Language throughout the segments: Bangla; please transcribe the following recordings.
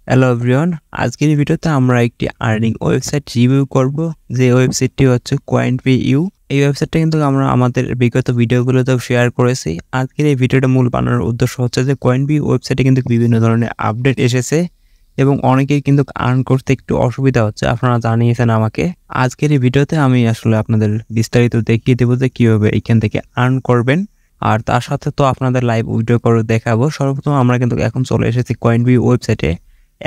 হ্যালো এভরিওয়ান, আজকের এই ভিডিওতে আমরা একটি আর্নিং ওয়েবসাইট রিভিউ করব, যে ওয়েবসাইটটি হচ্ছে CoinpayU। এই ওয়েবসাইটটা কিন্তু আমরা আমাদের বিগত ভিডিওগুলোতেও শেয়ার করেছি। আজকের এই ভিডিওটা মূল বানানোর উদ্দেশ্য হচ্ছে যে CoinpayU ওয়েবসাইটে কিন্তু বিভিন্ন ধরনের আপডেট এসেছে এবং অনেকেই কিন্তু আর্ন করতে একটু অসুবিধা হচ্ছে, আপনারা জানিয়েছেন আমাকে। আজকের এই ভিডিওতে আমি আসলে আপনাদের বিস্তারিত দেখিয়ে দেবো যে কীভাবে এইখান থেকে আর্ন করবেন, আর তার সাথে তো আপনাদের লাইভ ভিডিও করে দেখাবো। সর্বপ্রথম আমরা কিন্তু এখন চলে এসেছি CoinpayU ওয়েবসাইটে।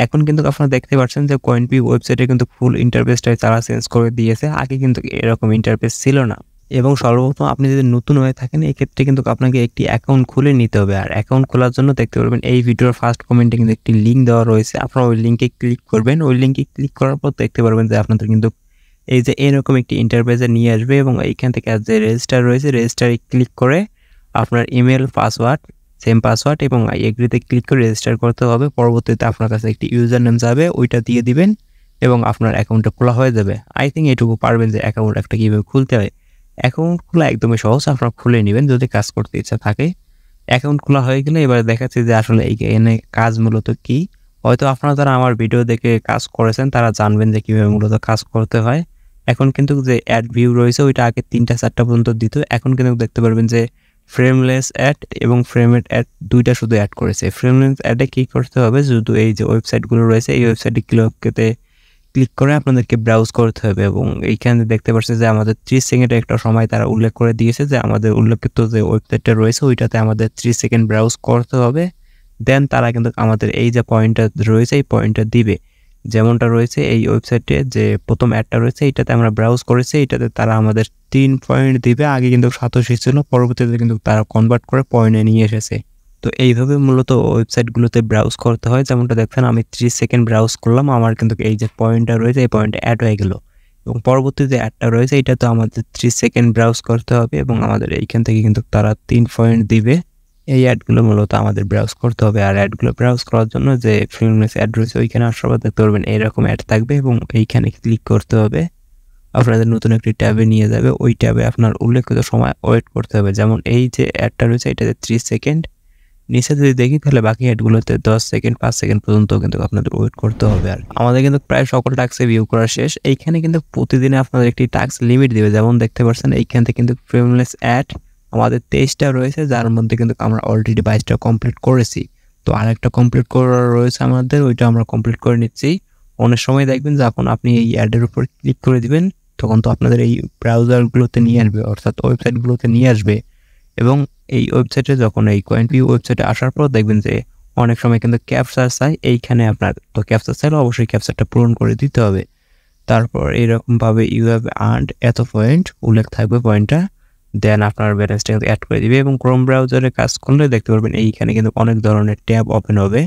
এখন কিন্তু আপনারা দেখতে পাচ্ছেন যে CoinpayU ওয়েবসাইটে কিন্তু ফুল ইন্টারফেসটাই তারা চেঞ্জ করে দিয়েছে। আগে কিন্তু এরকম ইন্টারফেস ছিল না। এবং সর্বপ্রথম আপনি যদি নতুন হয়ে থাকেন, এই ক্ষেত্রে কিন্তু আপনাকে একটি অ্যাকাউন্ট খুলে নিতে হবে। আর অ্যাকাউন্ট খোলার জন্য দেখতে পারবেন এই ভিডিওর ফার্স্ট কমেন্টে কিন্তু একটি লিঙ্ক দেওয়া রয়েছে। আপনারা ওই লিঙ্কে ক্লিক করবেন। ওই লিঙ্কে ক্লিক করার পর দেখতে পারবেন যে আপনাদের কিন্তু এই যে এরকম একটি ইন্টারফেসে নিয়ে আসবে এবং এইখান থেকে যে রেজিস্টার রয়েছে, রেজিস্টারে ক্লিক করে আপনার ইমেল, পাসওয়ার্ড, সেম পাসওয়ার্ড এবং এগ্রিতে ক্লিক করে রেজিস্টার করতে হবে। পরবর্তীতে আপনার কাছে একটি ইউজার নেম যাবে, ওইটা দিয়ে দিবেন এবং আপনার অ্যাকাউন্টটা খোলা হয়ে যাবে। আই থিঙ্ক এটুকু পারবেন যে অ্যাকাউন্ট একটা কীভাবে খুলতে হয়। অ্যাকাউন্ট খোলা একদমই সহজ, আপনারা খুলে নেবেন যদি কাজ করতে ইচ্ছা থাকে। অ্যাকাউন্ট খোলা হয়ে গেলে এবার দেখাচ্ছি যে আসলে এইখানে কাজ মূলত কী। হয়তো আপনারা যারা আমার ভিডিও দেখে কাজ করেছেন তারা জানবেন যে কীভাবে মূলত কাজ করতে হয়। এখন কিন্তু যে অ্যাড ভিউ রয়েছে ওইটা আগে 3টা-4টা পর্যন্ত দিত, এখন কিন্তু দেখতে পারবেন যে ফ্রেমলেস অ্যাড এবং ফ্রেমেড অ্যাড দুইটা শুধু অ্যাড করেছে। ফ্রেমলেস অ্যাডে কী করতে হবে, শুধু এই যে ওয়েবসাইটগুলো রয়েছে এই ওয়েবসাইটে ক্লিক করে আপনাদেরকে ব্রাউজ করতে হবে এবং এইখানে দেখতে পাচ্ছি যে আমাদের 30 সেকেন্ডের একটা সময় তারা উল্লেখ করে দিয়েছে যে আমাদের উল্লেখিত যে ওয়েবসাইটটা রয়েছে ওইটাতে আমাদের 30 সেকেন্ড ব্রাউজ করতে হবে। দেন তারা কিন্তু আমাদের এই যে পয়েন্টটা রয়েছে এই পয়েন্টটা দিবে। যেমনটা রয়েছে এই ওয়েবসাইটে যে প্রথম অ্যাডটা রয়েছে এইটাতে আমরা ব্রাউজ করেছি, এটাতে তারা আমাদের 3 পয়েন্ট দিবে। আগে কিন্তু 87 ছিল, পরবর্তীতে কিন্তু তারা কনভার্ট করে পয়েন্টে নিয়ে এসেছে। তো এইভাবে মূলত ওয়েবসাইটগুলোতে ব্রাউজ করতে হয়। যেমনটা দেখছেন আমি 30 সেকেন্ড ব্রাউজ করলাম, আমার কিন্তু এই যে পয়েন্টটা রয়েছে এই পয়েন্টে অ্যাড হয়ে গেল এবং পরবর্তী যে অ্যাডটা রয়েছে এটা তো আমাদের 30 সেকেন্ড ব্রাউজ করতে হবে এবং আমাদের এইখান থেকে কিন্তু তারা 3 পয়েন্ট দিবে। এই অ্যাডগুলো মূলত আমাদের ব্রাউজ করতে হবে। আর অ্যাডগুলো ব্রাউজ করার জন্য যে ফ্রেমলেস অ্যাড রয়েছে ওইখানে আসার পর দেখতে পারবেন এইরকম অ্যাড থাকবে এবং এইখানে ক্লিক করতে হবে। আপনাদের নতুন একটি ট্যাবে নিয়ে যাবে, ওই ট্যাবে আপনার উল্লেখিত সময় ওয়েট করতে হবে। যেমন এই যে অ্যাডটা রয়েছে এটাতে 30 সেকেন্ড, নিচে যদি দেখি তাহলে বাকি অ্যাডগুলোতে 10 সেকেন্ড 5 সেকেন্ড পর্যন্ত কিন্তু আপনাদের ওয়েট করতে হবে। আর আমাদের কিন্তু প্রায় সকল টাস্কে ভিউ করা শেষ। এইখানে কিন্তু প্রতিদিনে আপনাদের একটি টাস্ক লিমিট দেবে। যেমন দেখতে পাচ্ছেন এইখান থেকে কিন্তু ফ্রেমলেস অ্যাড আমাদের 23টা রয়েছে, যার মধ্যে কিন্তু আমরা অলরেডি 22টা কমপ্লিট করেছি। তো আরেকটা কমপ্লিট করার রয়েছে আমাদের, ওইটা আমরা কমপ্লিট করে নিচ্ছি। অনেক সময় দেখবেন যখন আপনি এই অ্যাডের উপর ক্লিক করে দিবেন তখন তো আপনাদের এই ব্রাউজারগুলোতে নিয়ে আসবে, অর্থাৎ ওয়েবসাইটগুলোতে নিয়ে আসবে। এবং এই ওয়েবসাইটে যখন এই CoinpayU ওয়েবসাইটে আসার পর দেখবেন যে অনেক সময় কিন্তু ক্যাপচার চাই। এইখানে আপনার তো ক্যাপচার চাইলে অবশ্যই ক্যাপচারটা পূরণ করে দিতে হবে। তারপর এইরকমভাবে ইউ হ্যাভ আর্নড এত পয়েন্ট উল্লেখ থাকবে পয়েন্টটা, দেন আপনার ব্যালেন্সটা কিন্তু অ্যাড করে দিবে। এবং ক্রোম ব্রাউজারে কাজ করলে দেখতে পারবেন এইখানে কিন্তু অনেক ধরনের ট্যাব ওপেন হবে,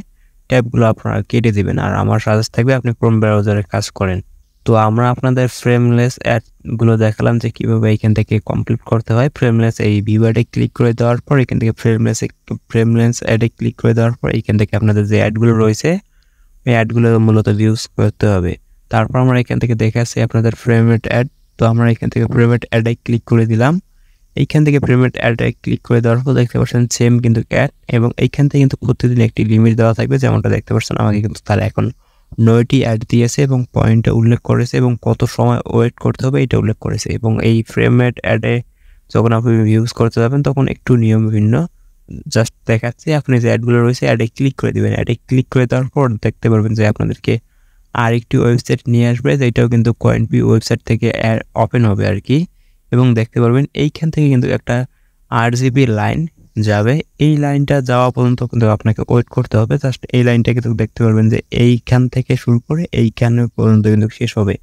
ট্যাবগুলো আপনারা কেটে দিবেন। আর আমার সাজেস্ট থাকবে আপনি ক্রোম ব্রাউজারে কাজ করেন। তো আমরা আপনাদের ফ্রেমলেস অ্যাডগুলো দেখালাম যে কীভাবে এইখান থেকে কমপ্লিট করতে হয়। ফ্রেমলেস এই ভিউ অ্যাডে ক্লিক করে দেওয়ার পর এখান থেকে ফ্রেমলেস অ্যাডে ক্লিক করে দেওয়ার পর এইখান থেকে আপনাদের যে অ্যাডগুলো রয়েছে এই অ্যাডগুলো মূলত ভিউজ করতে হবে। তারপর আমরা এখান থেকে দেখে আসছি আপনাদের ফ্রেমেড অ্যাড। তো আমরা এখান থেকে ফ্রেমেড অ্যাডে ক্লিক করে দিলাম। এইখান থেকে ফ্রেমেড অ্যাডে ক্লিক করে দেওয়ার পর দেখতে পাচ্ছেন সেম কিন্তু অ্যাড এবং এইখান থেকে কিন্তু প্রতিদিন একটি লিমিট দেওয়া থাকবে। যেমনটা দেখতে পাচ্ছেন আমাকে কিন্তু তারা এখন 9টি অ্যাড দিয়েছে এবং পয়েন্টটা উল্লেখ করেছে এবং কত সময় ওয়েট করতে হবে এটা উল্লেখ করেছে। এবং এই ফ্রেমেড অ্যাডে যখন আপনি ইউজ করতে যাবেন তখন একটু নিয়ম ভিন্ন। জাস্ট দেখাচ্ছি, আপনি যে অ্যাডগুলো রয়েছে অ্যাডে ক্লিক করে দেবেন। অ্যাডে ক্লিক করে দেওয়ার পর দেখতে পারবেন যে আপনাদেরকে আরেকটি ওয়েবসাইট নিয়ে আসবে, যেটাও কিন্তু CoinpayU ওয়েবসাইট থেকে ওপেন হবে আর কি। এবং দেখতে পারবেন এইখান থেকে কিন্তু একটা RGB লাইন যাবে। এই লাইনটা যাওয়া পর্যন্ত কিন্তু আপনাকে ওয়েট করতে হবে। জাস্ট এই লাইনটা কিন্তু দেখতে পারবেন যে এইখান থেকে শুরু করে এইখানে পর্যন্ত কিন্তু শেষ হবে।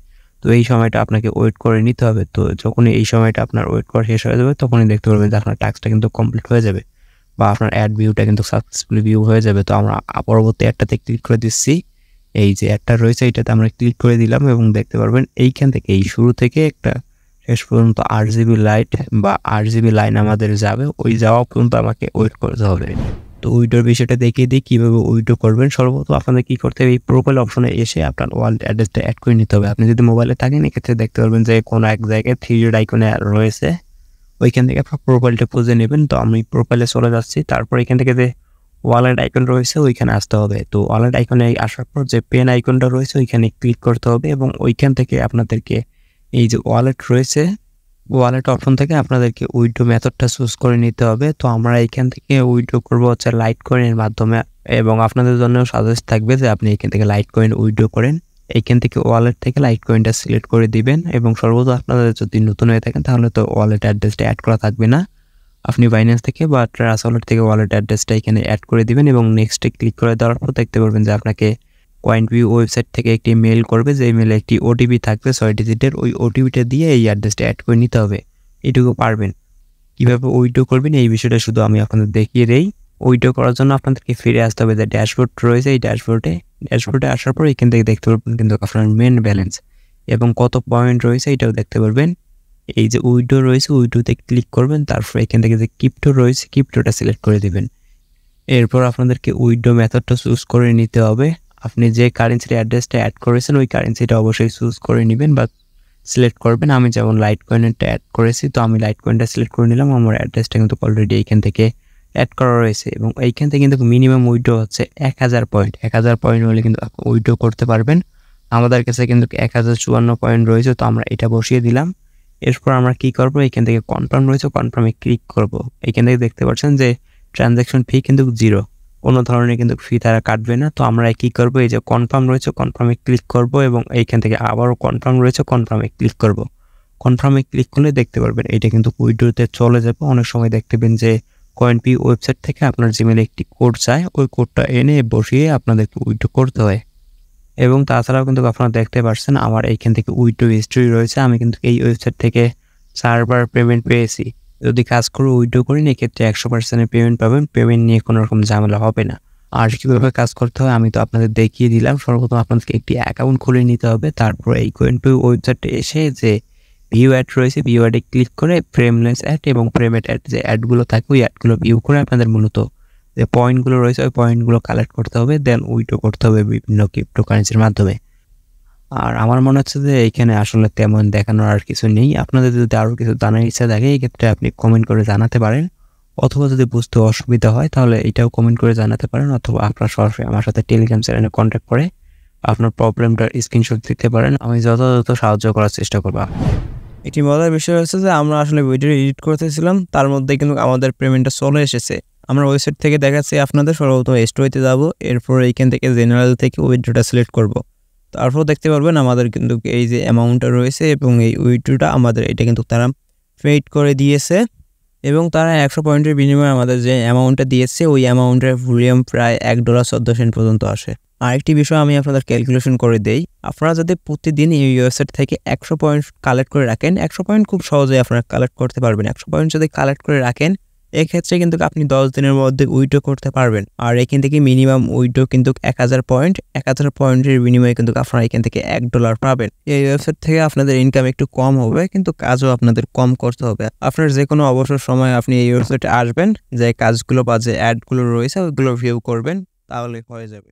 তো এই সময়টা আপনাকে ওয়েট করে নিতে হবে। তো যখনই এই সময়টা আপনার ওয়েট করা শেষ হয়ে যাবে তখনই দেখতে পারবেন যে আপনার টাস্কটা কিন্তু কমপ্লিট হয়ে যাবে বা আপনার অ্যাড ভিউটা কিন্তু সাকসেসফুলি ভিউ হয়ে যাবে। তো আমরা পরবর্তী অ্যাডটাতে ক্লিক করে দিচ্ছি। এই যে অ্যাডটা রয়েছে এইটাতে আমরা ক্লিক করে দিলাম এবং দেখতে পারবেন এইখান থেকে এই শুরু থেকে একটা শেষ পর্যন্ত RGB লাইট বা RGB লাইন আমাদের যাবে, ওই যাওয়া পর্যন্ত আমাকে ওয়েট করতে হবে। তো উইডোর বিষয়টা দেখিয়ে দিই কীভাবে উইডো করবেন। সর্বপ্রথম আপনাদের কী করতে হবে, এই প্রোফাইল অপশনে এসে আপনার ওয়ালেট অ্যাড্রেসটা অ্যাড করে নিতে হবে। আপনি যদি মোবাইলে থাকেন এক্ষেত্রে দেখতে পারবেন যে কোনো এক জায়গায় 3 আইকনে রয়েছে, ওইখান থেকে আপনার প্রোফাইলটা খুঁজে নেবেন। তো আমি প্রোফাইলে চলে যাচ্ছি। তারপর এখান থেকে যে ওয়ালেট আইকন রয়েছে ওইখানে আসতে হবে। তো ওয়ালেট আইকনে আসার পর যে পেন আইকনটা রয়েছে ওইখানে ক্লিক করতে হবে এবং ওইখান থেকে আপনাদেরকে এই যে ওয়ালেট রয়েছে, ওয়ালেট অপশন থেকে আপনাদেরকে উইথড্র মেথডটা চুজ করে নিতে হবে। তো আমরা এইখান থেকে উইথড্র করবো হচ্ছে লাইট কয়েনের মাধ্যমে, এবং আপনাদের জন্য সাজেস্ট থাকবে যে আপনি এখান থেকে লাইট কয়েন উইথড্র করেন। এইখান থেকে ওয়ালেট থেকে লাইট কয়েনটা সিলেক্ট করে দিবেন, এবং সর্বদা আপনাদের যদি নতুন হয়ে থাকেন তাহলে তো ওয়ালেট অ্যাড্রেসটা অ্যাড করা থাকবে না। আপনি বাইন্যান্স থেকে বা ট্রাস্ট ওয়ালেট থেকে ওয়ালেট অ্যাড্রেসটা এখানে অ্যাড করে দিবেন এবং নেক্সটে ক্লিক করে দেওয়ার পর দেখতে পারবেন যে আপনাকে CoinpayU ওয়েবসাইট থেকে একটি মেল করবে, যে মেলে একটি ওটিপি থাকবে 6 ডিজিটের। ওই ওটিপিটা দিয়ে এই অ্যাড্রেসটা অ্যাড করে নিতে হবে। এটুকু পারবেন। কীভাবে উইথড্র করবেন এই বিষয়টা শুধু আমি আপনাদের দেখিয়ে দেই। উইথড্র করার জন্য আপনাদেরকে ফিরে আসতে হবে যে ড্যাশবোর্ড রয়েছে, এই ড্যাশবোর্ডে আসার পর এখান থেকে দেখতে পারবেন কিন্তু আপনার মেন ব্যালেন্স এবং কত পয়েন্ট রয়েছে এটাও দেখতে পারবেন। এই যে উইথড্র রয়েছে উইথড্রতে ক্লিক করবেন, তারপর এখান থেকে যে ক্রিপ্টো রয়েছে ক্রিপ্টোটা সিলেক্ট করে দিবেন। এরপর আপনাদেরকে উইথড্র মেথডটা চুজ করে নিতে হবে। আপনি যে কারেন্সির অ্যাড্রেসটা অ্যাড করেছেন ওই কারেন্সিটা অবশ্যই চুজ করে নেবেন বা সিলেক্ট করবেন। আমি যেমন লাইট কয়েনটা অ্যাড করেছি, তো আমি লাইট কয়েনটা সিলেক্ট করে নিলাম। আমার অ্যাড্রেসটা কিন্তু অলরেডি এইখান থেকে অ্যাড করা রয়েছে এবং এইখান থেকে কিন্তু মিনিমাম উইথড্র হচ্ছে 1000 পয়েন্ট। 1000 পয়েন্ট হলে কিন্তু উইথড্র করতে পারবেন। আমাদের কাছে কিন্তু 1054 পয়েন্ট রয়েছে, তো আমরা এটা বসিয়ে দিলাম। এরপর আমরা কি করব, এখান থেকে কনফার্ম রয়েছে কনফার্মে ক্লিক করব। এখান থেকে দেখতে পাচ্ছেন যে ট্রানজ্যাকশন ফি কিন্তু 0, কোনো ধরনের কিন্তু ফি তারা কাটবে না। তো আমরা কি করব, এই যে কনফার্ম রয়েছে কনফার্মে ক্লিক করব এবং এইখান থেকে আবারও কনফার্ম রয়েছে কনফার্মে ক্লিক করব। কনফার্মে ক্লিক করলে দেখতে পারবেন এটা কিন্তু উইথড্রতে চলে যাবে। অনেক সময় দেখতে পাবেন যে CoinpayU ওয়েবসাইট থেকে আপনার জিমেলে একটি কোড চায়, ওই কোডটা এনে বসিয়ে আপনাদেরকে উইথড্র করতে হয়। এবং তাছাড়াও কিন্তু আপনারা দেখতে পাচ্ছেন আমার এইখান থেকে উইথড্র হিস্ট্রি রয়েছে। আমি কিন্তু এই ওয়েবসাইট থেকে 4 বার পেমেন্ট পেয়েছি। যদি কাজ করে উইথড্র করেন এক্ষেত্রে 100% পেমেন্ট পাবেন। পেমেন্ট নিয়ে কোনো রকম ঝামেলা হবে না। আর কীভাবে কাজ করতে হয় আমি তো আপনাদের দেখিয়ে দিলাম। সর্বপ্রথম আপনাদেরকে একটি অ্যাকাউন্ট খুলে নিতে হবে। তারপর এই CoinpayU ওয়েবসাইটে এসে যে ভিউ অ্যাড রয়েছে ভিউ অ্যাডে ক্লিক করে ফ্রেমলেস অ্যাড এবং ফ্রেমেড অ্যাড যে অ্যাডগুলো থাকে ওই অ্যাডগুলো ভিউ করে আপনাদের মূলত যে পয়েন্টগুলো রয়েছে ওই পয়েন্টগুলো কালেক্ট করতে হবে, দেন উইথড্র করতে হবে বিভিন্ন ক্রিপ্টোকারেন্সির মাধ্যমে। আর আমার মনে হচ্ছে যে এইখানে আসলে তেমন দেখানোর আর কিছু নেই। আপনাদের যদি আরও কিছু জানার ইচ্ছা থাকে এই ক্ষেত্রে আপনি কমেন্ট করে জানাতে পারেন, অথবা যদি বুঝতে অসুবিধা হয় তাহলে এটাও কমেন্ট করে জানাতে পারেন, অথবা আপনার সরাসরি আমার সাথে টেলিগ্রাম চ্যানেলে কন্ট্যাক্ট করে আপনার প্রবলেমটার স্ক্রিনশট দিতে পারেন। আমি যথাযথ সাহায্য করার চেষ্টা করব। একটি মজার বিষয় হচ্ছে যে আমরা আসলে ভিডিও এডিট করতেছিলাম, তার মধ্যে কিন্তু আমাদের পেমেন্টটা চলে এসেছে। আমরা ওয়েবসাইট থেকে দেখাচ্ছি আপনাদের। সর্বপ্রথম স্টোরিতে যাব, এরপর এইখান থেকে জেনারেল থেকে উইথড্রটা সিলেক্ট করব। তারপর দেখতে পারবেন আমাদের কিন্তু এই যে অ্যামাউন্টটা রয়েছে এবং এই উইথড্রটা আমাদের এটা কিন্তু তারা পেইড করে দিয়েছে এবং তারা 100 পয়েন্টের বিনিময়ে আমাদের যে অ্যামাউন্টটা দিয়েছে ওই অ্যামাউন্টের ভলিউম প্রায় $1.14 পর্যন্ত আসে। আরেকটি বিষয় আমি আপনাদের ক্যালকুলেশন করে দেই। আপনারা যদি প্রতিদিন এই ওয়েবসাইট থেকে 100 পয়েন্ট কালেক্ট করে রাখেন, 100 পয়েন্ট খুব সহজেই আপনারা কালেক্ট করতে পারবেন। 100 পয়েন্ট যদি কালেক্ট করে রাখেন এক্ষেত্রে কিন্তু আপনি 10 দিনের মধ্যে উইথড্র করতে পারবেন। আর এখান থেকে মিনিমাম উইথড্র কিন্তু 1000 পয়েন্ট। 1000 পয়েন্টের বিনিময়ে কিন্তু আপনারা এখান থেকে $1 পাবেন। এই ওয়েবসাইট থেকে আপনাদের ইনকাম একটু কম হবে, কিন্তু কাজও আপনাদের কম করতে হবে। আপনার যে কোনো অবসর সময় আপনি এই ওয়েবসাইটে আসবেন, যে কাজগুলো বা যে অ্যাডগুলো রয়েছে ওইগুলো ভিউ করবেন, তাহলে হয়ে যাবে।